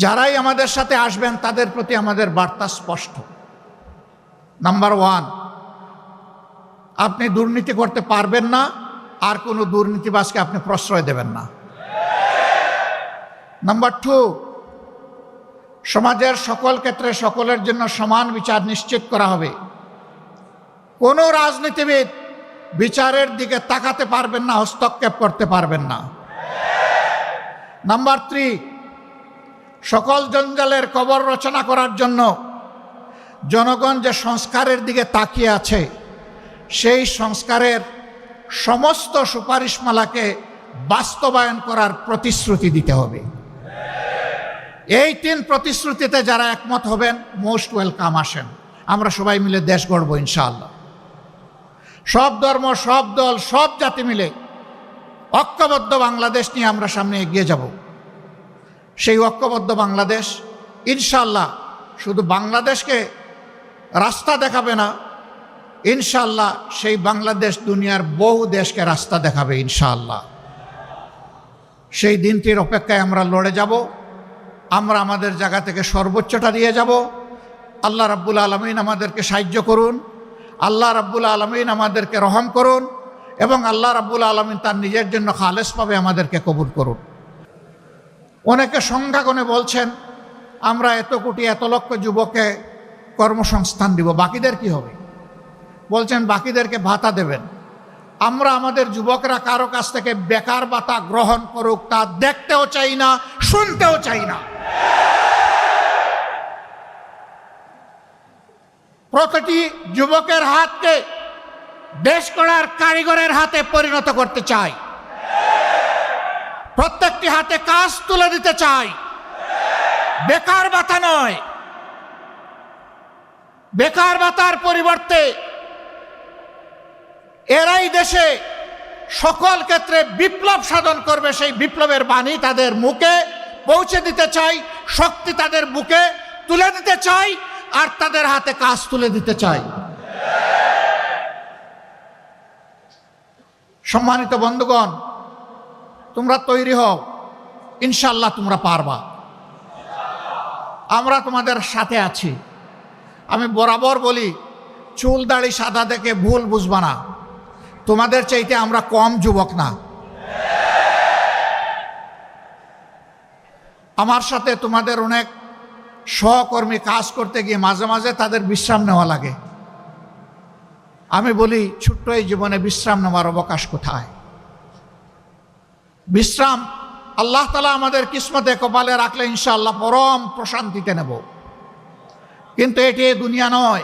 যারাই আমাদের সাথে আসবেন তাদের প্রতি আমাদের বার্তা স্পষ্ট। নাম্বার 1, আপনি দুর্নীতি করতে পারবেন না, আর কোনো দুর্নীতিবাজকে আপনি প্রশ্রয় দেবেন না। নাম্বার 2, সমাজের সকল ক্ষেত্রে সকলের জন্য সমান বিচার নিশ্চিত করা হবে। কোনো রাজনীতিবিদ বিচারের দিকে তাকাতে পারবেন না, হস্তক্ষেপ করতে পারবেন না। নাম্বার 3, সকল জঞ্জালের কবর রচনা করার জন্য জনগণ যে সংস্কারের দিকে তাকিয়ে আছে, সেই সংস্কারের সমস্ত সুপারিশমালাকে বাস্তবায়ন করার প্রতিশ্রুতি দিতে হবে। এই 3 প্রতিশ্রুতিতে যারা একমত হবেন, মোস্ট ওয়েলকাম, আসেন আমরা সবাই মিলে দেশ গড়ব ইনশাআল্লাহ। সব ধর্ম, সব দল, সব জাতি মিলে ঐক্যবদ্ধ বাংলাদেশ নিয়ে আমরা সামনে এগিয়ে যাব। সেই ঐক্যবদ্ধ বাংলাদেশ ইনশাআল্লাহ শুধু বাংলাদেশকে রাস্তা দেখাবে না, ইনশাআল্লাহ সেই বাংলাদেশ দুনিয়ার বহু দেশকে রাস্তা দেখাবে ইনশাআল্লাহ। সেই দিনটির অপেক্ষায় আমরা লড়ে যাব। আমরা আমাদের জায়গা থেকে সর্বোচ্চটা দিয়ে যাব। আল্লাহ রাব্বুল আলামিন আমাদেরকে সাহায্য করুন, আল্লাহ রাব্বুল আলামিন আমাদেরকে রহম করুন, এবং আল্লাহ রাব্বুল আলামিন তার নিজের জন্য খালেসভাবে আমাদেরকে কবুল করুন। অনেকে সংখ্যা গুণে বলছেন আমরা এত কোটি এত লক্ষ যুবককে কর্মসংস্থান দিব, বাকিদের কি হবে? বলছেন বাকিদেরকে ভাতা দেবেন। আমরা আমাদের যুবকরা কারো কাছ থেকে বেকার ভাতা গ্রহণ করুক তা দেখতেও চাই না, শুনতেও চাই না। প্রতিটি যুবকের হাতকে দেশ গড়ার কারিগরের হাতে পরিণত করতে চাই। প্রত্যেকটি হাতে কাজ তুলে দিতে চাই, বেকার ভাতা নয়। বেকার ভাতার পরিবর্তে এরাই দেশে সকল ক্ষেত্রে বিপ্লব সাধন করবে, সেই বিপ্লবের বাণী তাদের মুখে পৌঁছে দিতে চাই, শক্তি তাদের বুকে তুলে দিতে চাই, আর তাদের হাতে কাজ তুলে দিতে চাই। সম্মানিত বন্ধুগণ, তোমরা তৈরি হও, ইনশাআল্লাহ তোমরা পারবা। আমরা তোমাদের সাথে আছি। আমি বরাবর বলি, চুল দাড়ি সাদা দেখে ভুল বুঝবা না, তোমাদের চাইতে আমরা কম যুবক না। আমার সাথে তোমাদের অনেক সহকর্মী কাজ করতে গিয়ে মাঝে মাঝে তাদের বিশ্রাম নেওয়া লাগে। আমি বলি, ছোট্ট এই জীবনে বিশ্রাম নেওয়ার অবকাশ কোথায়? বিশ্রাম আল্লাহ তাআলা আমাদের কিসমতে কপালে রাখলে ইনশাআল্লাহ পরম প্রশান্তিতে নেব। কিন্তু এটি এই দুনিয়া নয়,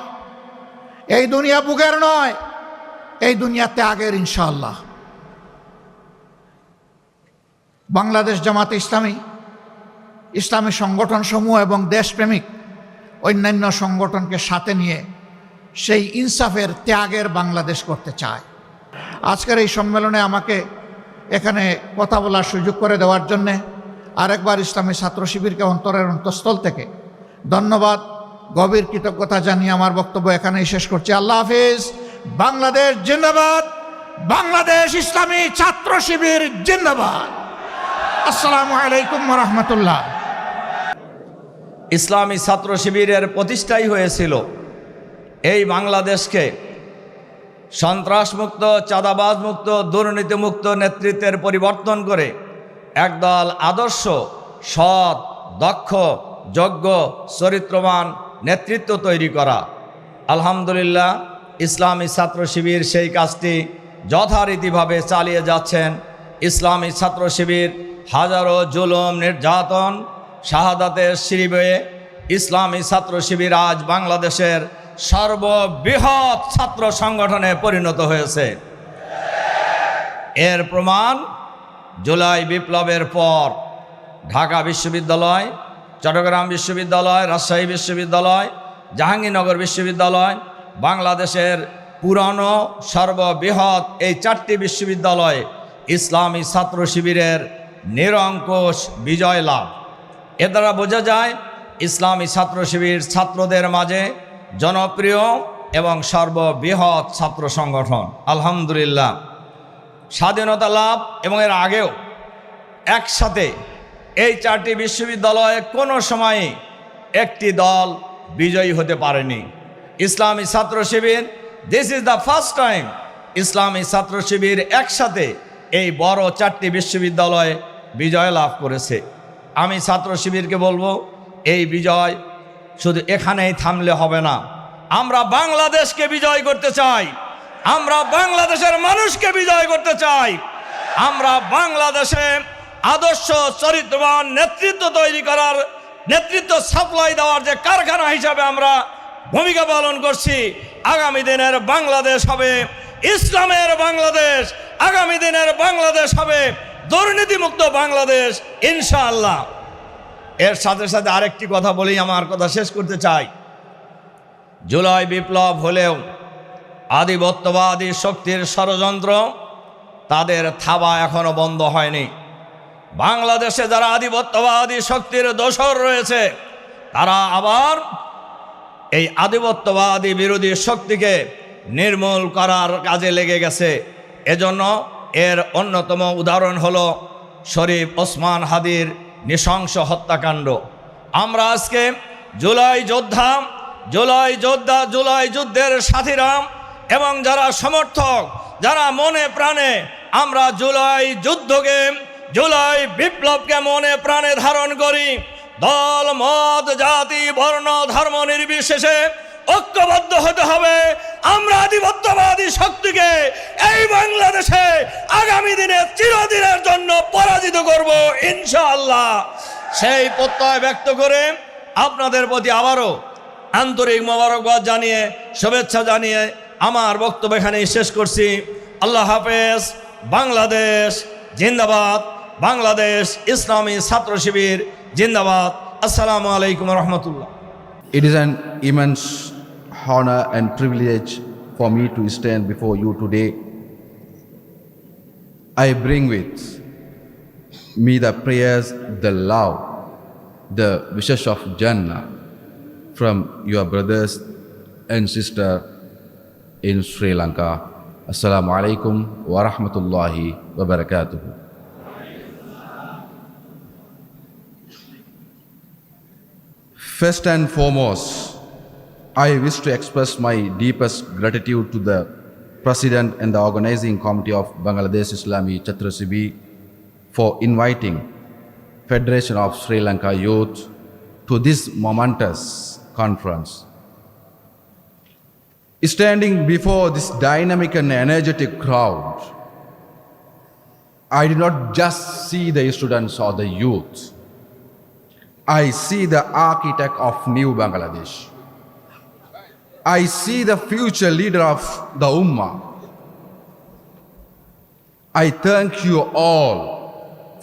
এই দুনিয়া বুকের নয়, এই দুনিয়া ত্যাগের ইনশাআল্লাহ। বাংলাদেশ জামাতে ইসলামী, ইসলামী সংগঠন সমূহ এবং দেশপ্রেমিক অন্যান্য সংগঠনকে সাথে নিয়ে সেই ইনসাফের ত্যাগের বাংলাদেশ করতে চায়। আজকের এই সম্মেলনে আমাকে এখানে কথা বলার সুযোগ করে দেওয়ার জন্যে আরেকবার ইসলামী ছাত্র শিবিরকে অন্তরের অন্তঃস্থল থেকে ধন্যবাদ, গভীর কৃতজ্ঞতা জানিয়ে আমার বক্তব্য এখানেই শেষ করছি। আল্লাহ হাফিজ। বাংলাদেশ জিন্দাবাদ, বাংলাদেশ ইসলামী ছাত্র শিবির জিন্দাবাদ। আসসালামু আলাইকুম ওয়া রাহমাতুল্লাহ। ইসলামী ছাত্র শিবিরের প্রতিষ্ঠাই হয়েছিল এই বাংলাদেশকে সন্ত্রাসমুক্ত, চাঁদাবাজমুক্ত, দুর্নীতিমুক্ত নেতৃত্বের পরিবর্তন করে একদল আদর্শ, সৎ, দক্ষ, যোগ্য, চরিত্রবান নেতৃত্ব তৈরি করা। আলহামদুলিল্লাহ, ইসলামী ছাত্র শিবির সেই কাজটি যথারীতিভাবে চালিয়ে যাচ্ছেন। ইসলামী ছাত্র শিবির হাজারো জুলুম, নির্যাতন, শাহাদাতের সিঁড়ি বেয়ে ইসলামী ছাত্র শিবির আজ বাংলাদেশের সর্ববৃহৎ ছাত্র সংগঠনে পরিণত হয়েছে। এর প্রমাণ জুলাই বিপ্লবের পর ঢাকা বিশ্ববিদ্যালয়, চট্টগ্রাম বিশ্ববিদ্যালয়, রাজশাহী বিশ্ববিদ্যালয়, জাহাঙ্গীরনগর বিশ্ববিদ্যালয়, বাংলাদেশের পুরানো সর্ববৃহৎ এই 4টি বিশ্ববিদ্যালয়ে ইসলামী ছাত্র শিবিরের নিরঙ্কুশ বিজয় লাভ। এ দ্বারা বোঝা যায় ইসলামী ছাত্র শিবির ছাত্রদের মাঝে জনপ্রিয় এবং সর্ববৃহৎ ছাত্র সংগঠন। আলহামদুলিল্লাহ, স্বাধীনতা লাভ এবং এর আগেও একসাথে এই 4টি বিশ্ববিদ্যালয়ে কোনো সময় একটি দল বিজয়ী হতে পারেনি। Islami Chhatra Shibir, this is the first time Islami Chhatra শিবির একসাথে এই বড় 4টি বিশ্ববিদ্যালয়ে বিজয় লাভ করেছে। আমি ছাত্র শিবিরকে বলবো, এই বিজয় শুধু এখানেই থামলে হবে না। আমরা বাংলাদেশকে বিজয় করতে চাই, আমরা বাংলাদেশের মানুষকে বিজয় করতে চাই, আমরা বাংলাদেশে আদর্শ চরিত্রবান নেতৃত্ব তৈরি করার, নেতৃত্ব সাপ্লাই দেওয়ার যে কারখানা হিসাবে আমরা ভূমিকা পালন করছি। আগামী দিনের বাংলাদেশ হবে ইসলামের বাংলাদেশ, আগামী দিনের বাংলাদেশ হবে দুর্নীতিমুক্ত বাংলাদেশ ইনশাআল্লাহ। এর সাথে সাথে আরেকটি কথা বলি, আমার কথা শেষ করতে চাই। জুলাই বিপ্লব হলেও আধিপত্যবাদী শক্তির ষড়যন্ত্র, তাদের থাবা এখনো বন্ধ হয়নি। বাংলাদেশে যারা আধিপত্যবাদী শক্তির দোসর রয়েছে, তারা আবার এই আধিপত্যবাদী বিরোধী শক্তিকে নির্মূল করার কাজে লেগে গেছে। এজন্য এর অন্যতম উদাহরণ হলো শরীফ ওসমান হাদির নৃশংস হত্যাকাণ্ড। আমরা আজকে জুলাই যুদ্ধের সাথীরা এবং যারা সমর্থক, যারা মনে প্রাণে আমরা জুলাই যুদ্ধকে, জুলাই বিপ্লবকে মনে প্রাণে ধারণ করি, দল মত জাতি বর্ণ ধর্ম নির্বিশেষে ঐক্যবদ্ধ হতে হবে। আমরা আধিপত্যবাদী শক্তিকে এই বাংলাদেশে আগামী দিনে চিরদিনের জন্য পরাজিত করব ইনশাআল্লাহ। সেই প্রত্যয় ব্যক্ত করে আপনাদের প্রতি আবারও আন্তরিক মোবারকবাদ জানিয়ে, শুভেচ্ছা জানিয়ে আমার বক্তব্য এখানেই শেষ করছি। আল্লাহ হাফেজ। বাংলাদেশ জিন্দাবাদ, বাংলাদেশ ইসলামী ছাত্র শিবির জিন্দাবাদ। আসসালামু আলাইকুম রহমতুল্লাহ। It is an immense honor and privilege for me to stand before you today. I bring with me the prayers, the love, the wishes of Jannah from your brothers and sister in Sri Lanka. Assalamu alaikum wa rahmatullahi wa barakatuh. First and foremost, I wish to express my deepest gratitude to the President and the organizing committee of Bangladesh Islami Chhatra Shibir for inviting Federation of Sri Lanka Youth to this momentous conference. Standing before this dynamic and energetic crowd, I did not just see the students or the youth. I see the architect of new Bangladesh. I see the future leader of the Ummah. I thank you all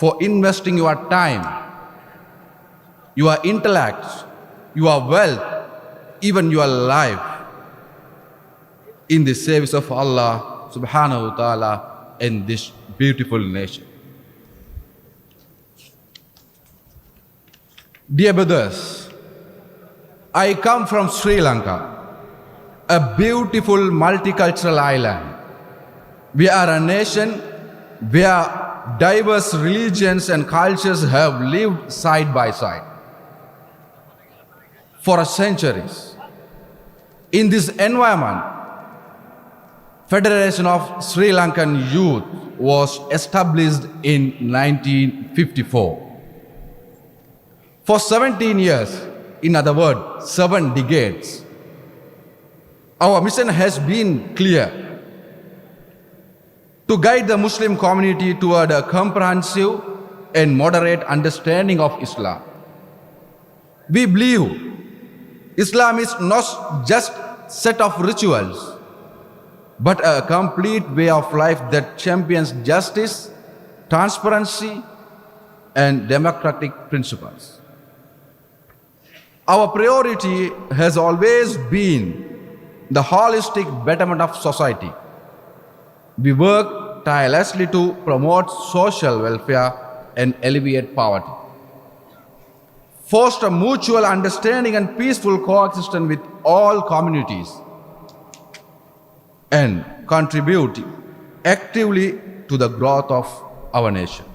for investing your time, your intellect, your wealth, even your life in the service of Allah subhanahu wa ta'ala in this beautiful nation. Dear brothers, I come from Sri Lanka, a beautiful multicultural island. We are a nation where diverse religions and cultures have lived side by side for centuries. In this environment, Federation of Sri Lankan Youth was established in 1954. For 17 years, in other words, 7 decades, our mission has been clear: to guide the Muslim community toward a comprehensive and moderate understanding of Islam. We believe Islam is not just a set of rituals, but a complete way of life that champions justice, transparency, and democratic principles. Our priority has always been the holistic betterment of society. We work tirelessly to promote social welfare and alleviate poverty, foster mutual understanding and peaceful coexistence with all communities, and contribute actively to the growth of our nation.